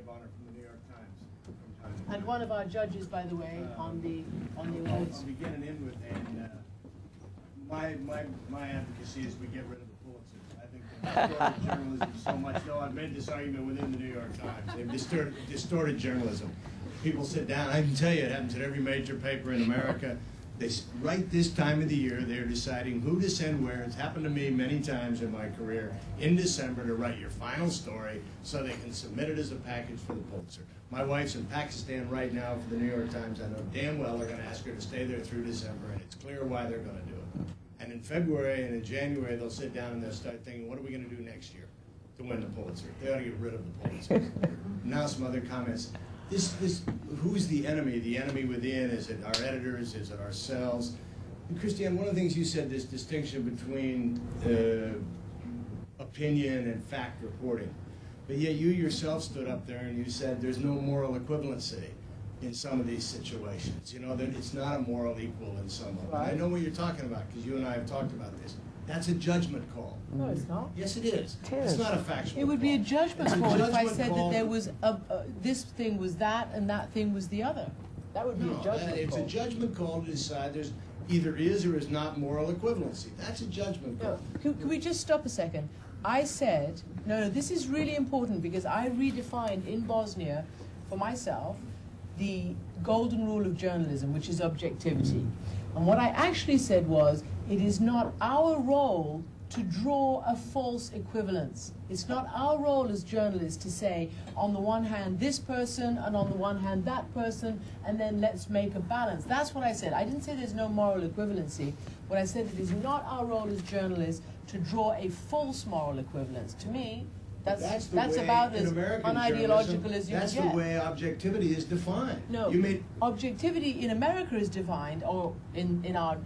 honor from the New York Times from time to time. And one of our judges, by the way, on the awards. I'll be getting in with, and my advocacy is we get rid of the Pulitzer. I think they've distorted journalism so much. No, I've made this argument within the New York Times. They've distorted journalism. People sit down. I can tell you, it happens at every major paper in America. Right this time of the year, they're deciding who to send where. It's happened to me many times in my career in December to write your final story so they can submit it as a package for the Pulitzer. My wife's in Pakistan right now for the New York Times. I know damn well they're going to ask her to stay there through December, and it's clear why they're going to do it. And in February and in January, they'll sit down and they'll start thinking, what are we going to do next year to win the Pulitzer? They ought to get rid of the Pulitzer. Now some other comments. Who's the enemy? The enemy within? Is it our editors? Is it ourselves? And Christiane, one of the things you said, this distinction between opinion and fact reporting. But yet you yourself stood up there and you said there's no moral equivalency in some of these situations. You know, that it's not a moral equal in some of them. Right. I know what you're talking about because you and I have talked about this. That's a judgment call. No, it's not. Yes, it is. It's not a factual It would be a judgment call if I said that there was this thing was that and that thing was the other. That would be a judgment call. It's a judgment call to decide there's either is or is not moral equivalency. That's a judgment call. No, can we just stop a second? I said, no, this is really important because I redefined in Bosnia for myself the golden rule of journalism, which is objectivity. And what I actually said was, it is not our role to draw a false equivalence. It's not our role as journalists to say, on the one hand, this person, and on the one hand, that person, and then let's make a balance. That's what I said. I didn't say there's no moral equivalency. What I said, it is not our role as journalists to draw a false moral equivalence. To me, that's about as unideological as you can get. That's the way objectivity is defined. No, objectivity in America is defined, or in our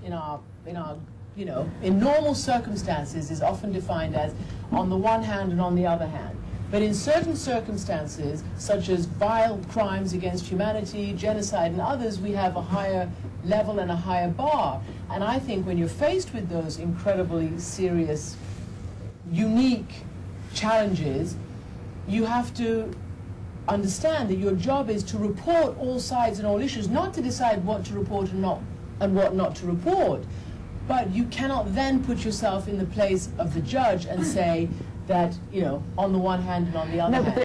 you know, in normal circumstances is often defined as on the one hand and on the other hand. But in certain circumstances, such as vile crimes against humanity, genocide, and others, we have a higher level and a higher bar. And I think when you're faced with those incredibly serious, unique challenges, you have to understand that your job is to report all sides and all issues, not to decide what to report and what not to report. But you cannot then put yourself in the place of the judge and say that, you know, on the one hand and on the other hand.